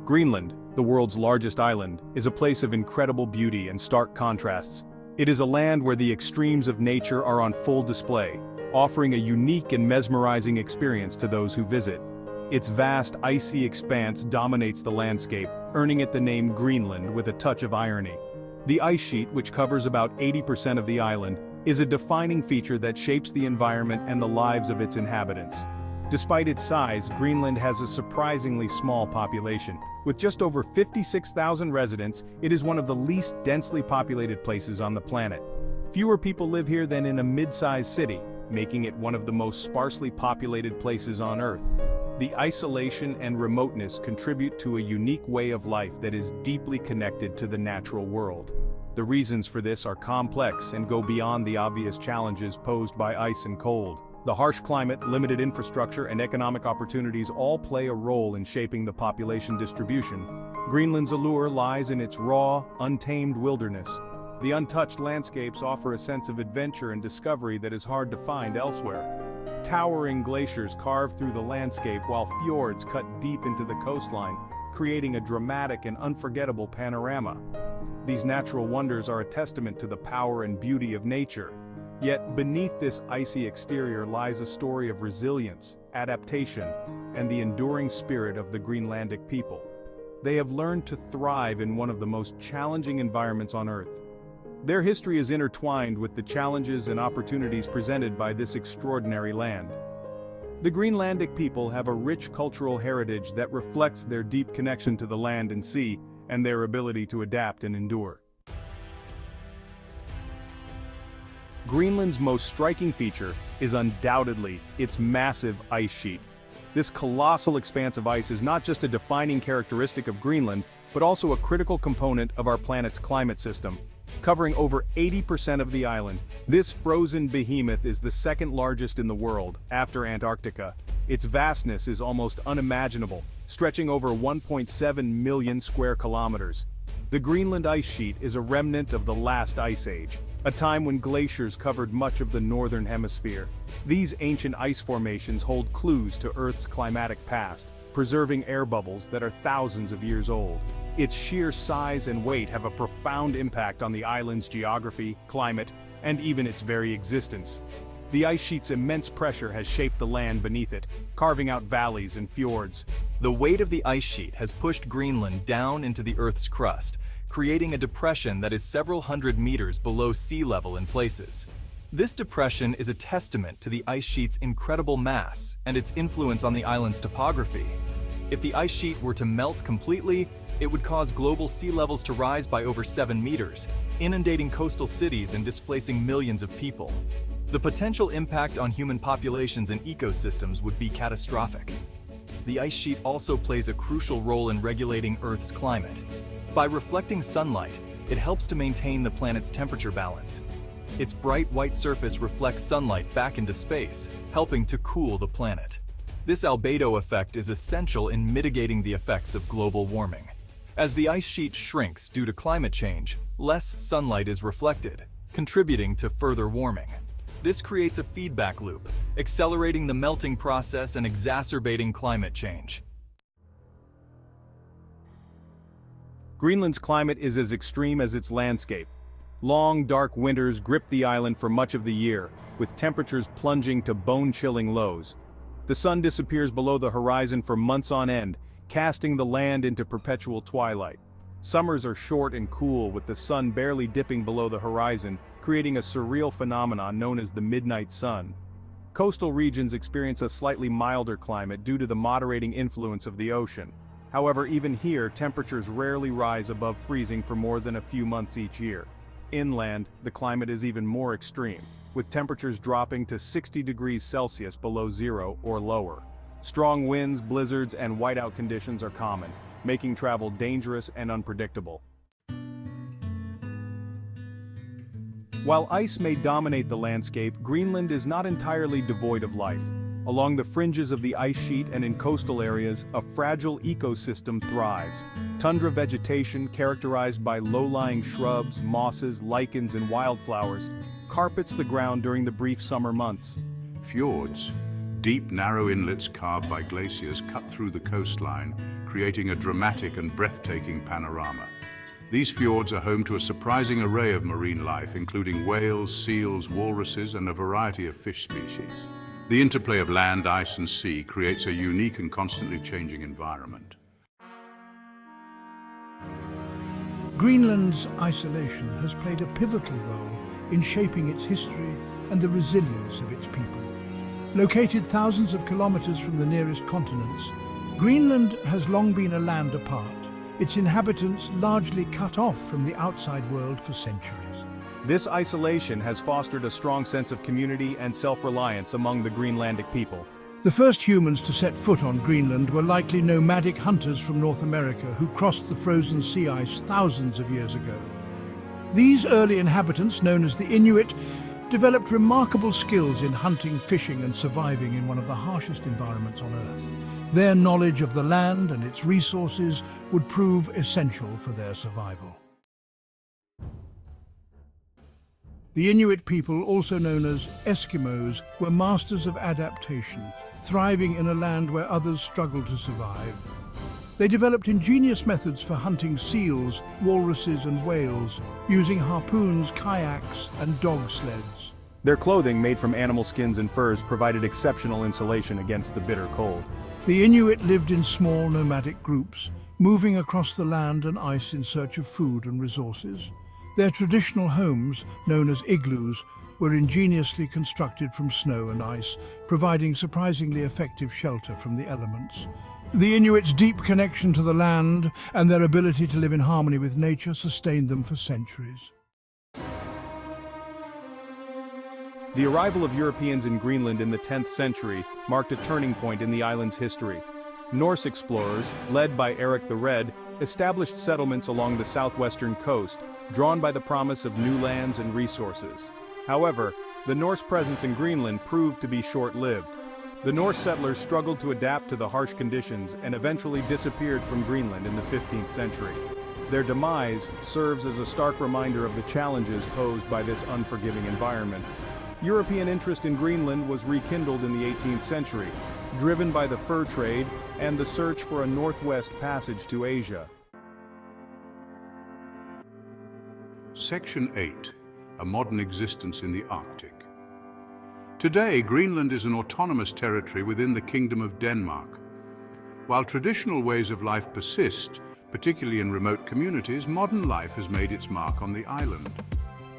Greenland, the world's largest island, is a place of incredible beauty and stark contrasts. It is a land where the extremes of nature are on full display, offering a unique and mesmerizing experience to those who visit. Its vast icy expanse dominates the landscape, earning it the name Greenland with a touch of irony. The ice sheet, which covers about 80% of the island, is a defining feature that shapes the environment and the lives of its inhabitants. Despite its size, Greenland has a surprisingly small population. With just over 56,000 residents, it is one of the least densely populated places on the planet. Fewer people live here than in a mid-sized city, making it one of the most sparsely populated places on Earth. The isolation and remoteness contribute to a unique way of life that is deeply connected to the natural world. The reasons for this are complex and go beyond the obvious challenges posed by ice and cold. The harsh climate, limited infrastructure, and economic opportunities all play a role in shaping the population distribution. Greenland's allure lies in its raw, untamed wilderness. The untouched landscapes offer a sense of adventure and discovery that is hard to find elsewhere. Towering glaciers carve through the landscape while fjords cut deep into the coastline, creating a dramatic and unforgettable panorama. These natural wonders are a testament to the power and beauty of nature. Yet beneath this icy exterior lies a story of resilience, adaptation, and the enduring spirit of the Greenlandic people. They have learned to thrive in one of the most challenging environments on Earth. Their history is intertwined with the challenges and opportunities presented by this extraordinary land. The Greenlandic people have a rich cultural heritage that reflects their deep connection to the land and sea, and their ability to adapt and endure. Greenland's most striking feature is undoubtedly its massive ice sheet. This colossal expanse of ice is not just a defining characteristic of Greenland, but also a critical component of our planet's climate system. Covering over 80% of the island, this frozen behemoth is the second largest in the world, after Antarctica. Its vastness is almost unimaginable, stretching over 1.7 million square kilometers. The Greenland Ice Sheet is a remnant of the last ice age, a time when glaciers covered much of the northern hemisphere. These ancient ice formations hold clues to Earth's climatic past, preserving air bubbles that are thousands of years old. Its sheer size and weight have a profound impact on the island's geography, climate, and even its very existence. The ice sheet's immense pressure has shaped the land beneath it, carving out valleys and fjords. The weight of the ice sheet has pushed Greenland down into the Earth's crust, creating a depression that is several hundred meters below sea level in places. This depression is a testament to the ice sheet's incredible mass and its influence on the island's topography. If the ice sheet were to melt completely, it would cause global sea levels to rise by over 7 meters, inundating coastal cities and displacing millions of people. The potential impact on human populations and ecosystems would be catastrophic. The ice sheet also plays a crucial role in regulating Earth's climate. By reflecting sunlight, it helps to maintain the planet's temperature balance. Its bright white surface reflects sunlight back into space, helping to cool the planet. This albedo effect is essential in mitigating the effects of global warming. As the ice sheet shrinks due to climate change, less sunlight is reflected, contributing to further warming. This creates a feedback loop, accelerating the melting process and exacerbating climate change. Greenland's climate is as extreme as its landscape. Long, dark winters grip the island for much of the year, with temperatures plunging to bone-chilling lows. The sun disappears below the horizon for months on end, casting the land into perpetual twilight. Summers are short and cool, with the sun barely dipping below the horizon, creating a surreal phenomenon known as the midnight sun. Coastal regions experience a slightly milder climate due to the moderating influence of the ocean. However, even here, temperatures rarely rise above freezing for more than a few months each year. Inland, the climate is even more extreme, with temperatures dropping to 60 degrees Celsius below zero or lower. Strong winds, blizzards, and whiteout conditions are common, making travel dangerous and unpredictable. While ice may dominate the landscape, Greenland is not entirely devoid of life. Along the fringes of the ice sheet and in coastal areas, a fragile ecosystem thrives. Tundra vegetation, characterized by low-lying shrubs, mosses, lichens, and wildflowers, carpets the ground during the brief summer months. Fjords, Deep, narrow inlets carved by glaciers cut through the coastline, creating a dramatic and breathtaking panorama. These fjords are home to a surprising array of marine life, including whales, seals, walruses, and a variety of fish species. The interplay of land, ice, and sea creates a unique and constantly changing environment. Greenland's isolation has played a pivotal role in shaping its history and the resilience of its people. Located thousands of kilometers from the nearest continents, Greenland has long been a land apart, its inhabitants largely cut off from the outside world for centuries. This isolation has fostered a strong sense of community and self-reliance among the Greenlandic people. The first humans to set foot on Greenland were likely nomadic hunters from North America who crossed the frozen sea ice thousands of years ago. These early inhabitants, known as the Inuit, developed remarkable skills in hunting, fishing, and surviving in one of the harshest environments on Earth. Their knowledge of the land and its resources would prove essential for their survival. The Inuit people, also known as Eskimos, were masters of adaptation, thriving in a land where others struggled to survive. They developed ingenious methods for hunting seals, walruses, and whales, using harpoons, kayaks, and dog sleds. Their clothing, made from animal skins and furs, provided exceptional insulation against the bitter cold. The Inuit lived in small nomadic groups, moving across the land and ice in search of food and resources. Their traditional homes, known as igloos, were ingeniously constructed from snow and ice, providing surprisingly effective shelter from the elements. The Inuits' deep connection to the land and their ability to live in harmony with nature sustained them for centuries. The arrival of Europeans in Greenland in the 10th century marked a turning point in the island's history. Norse explorers, led by Eric the Red, established settlements along the southwestern coast, drawn by the promise of new lands and resources. However, the Norse presence in Greenland proved to be short-lived. The Norse settlers struggled to adapt to the harsh conditions and eventually disappeared from Greenland in the 15th century. Their demise serves as a stark reminder of the challenges posed by this unforgiving environment. European interest in Greenland was rekindled in the 18th century, driven by the fur trade and the search for a northwest passage to Asia. Section 8. A modern existence in the Arctic. Today, Greenland is an autonomous territory within the Kingdom of Denmark. While traditional ways of life persist, particularly in remote communities, modern life has made its mark on the island.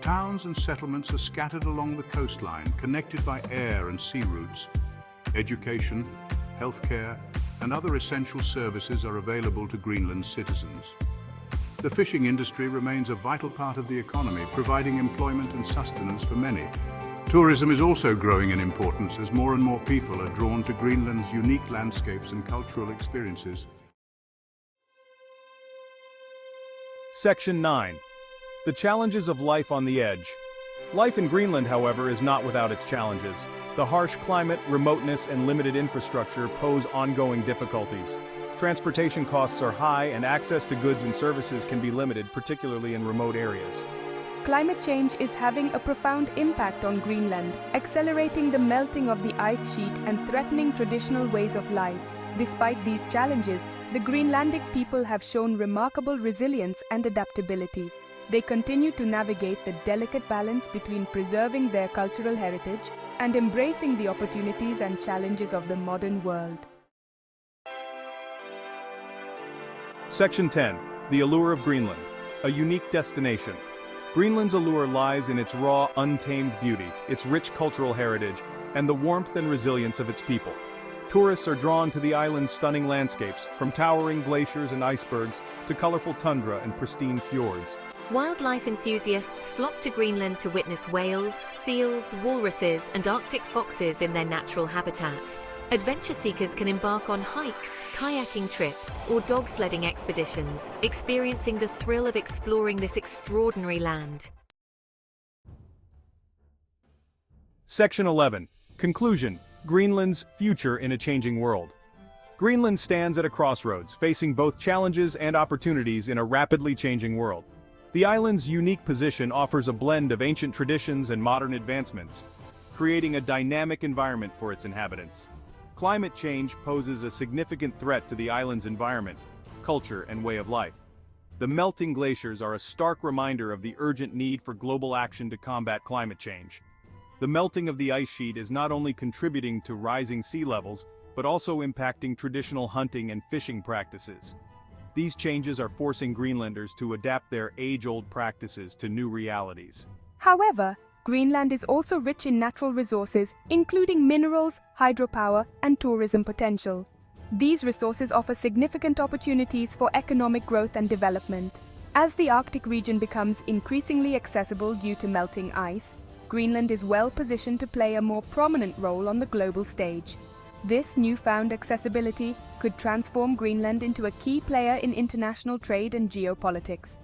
Towns and settlements are scattered along the coastline, connected by air and sea routes. Education, healthcare, and other essential services are available to Greenland's citizens. The fishing industry remains a vital part of the economy, providing employment and sustenance for many. Tourism is also growing in importance as more and more people are drawn to Greenland's unique landscapes and cultural experiences. Section 9. The challenges of life on the edge. Life in Greenland, however, is not without its challenges. The harsh climate, remoteness, and limited infrastructure pose ongoing difficulties. Transportation costs are high, and access to goods and services can be limited, particularly in remote areas. Climate change is having a profound impact on Greenland, accelerating the melting of the ice sheet and threatening traditional ways of life. Despite these challenges, the Greenlandic people have shown remarkable resilience and adaptability. They continue to navigate the delicate balance between preserving their cultural heritage and embracing the opportunities and challenges of the modern world. Section 10. The Allure of Greenland. A unique destination. Greenland's allure lies in its raw, untamed beauty, its rich cultural heritage, and the warmth and resilience of its people. Tourists are drawn to the island's stunning landscapes, from towering glaciers and icebergs to colorful tundra and pristine fjords. Wildlife enthusiasts flock to Greenland to witness whales, seals, walruses, and Arctic foxes in their natural habitat. Adventure seekers can embark on hikes, kayaking trips, or dog sledding expeditions, experiencing the thrill of exploring this extraordinary land. Section 11. Conclusion. Greenland's future in a changing world. Greenland stands at a crossroads, facing both challenges and opportunities in a rapidly changing world. The island's unique position offers a blend of ancient traditions and modern advancements, creating a dynamic environment for its inhabitants. Climate change poses a significant threat to the island's environment, culture, and way of life. The melting glaciers are a stark reminder of the urgent need for global action to combat climate change. The melting of the ice sheet is not only contributing to rising sea levels, but also impacting traditional hunting and fishing practices. These changes are forcing Greenlanders to adapt their age-old practices to new realities. However, Greenland is also rich in natural resources, including minerals, hydropower, and tourism potential. These resources offer significant opportunities for economic growth and development. As the Arctic region becomes increasingly accessible due to melting ice, Greenland is well positioned to play a more prominent role on the global stage. This newfound accessibility could transform Greenland into a key player in international trade and geopolitics.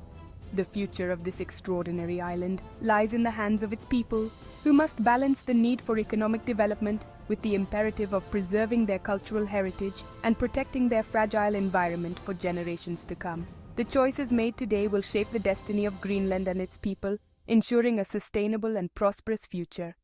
The future of this extraordinary island lies in the hands of its people, who must balance the need for economic development with the imperative of preserving their cultural heritage and protecting their fragile environment for generations to come. The choices made today will shape the destiny of Greenland and its people, ensuring a sustainable and prosperous future.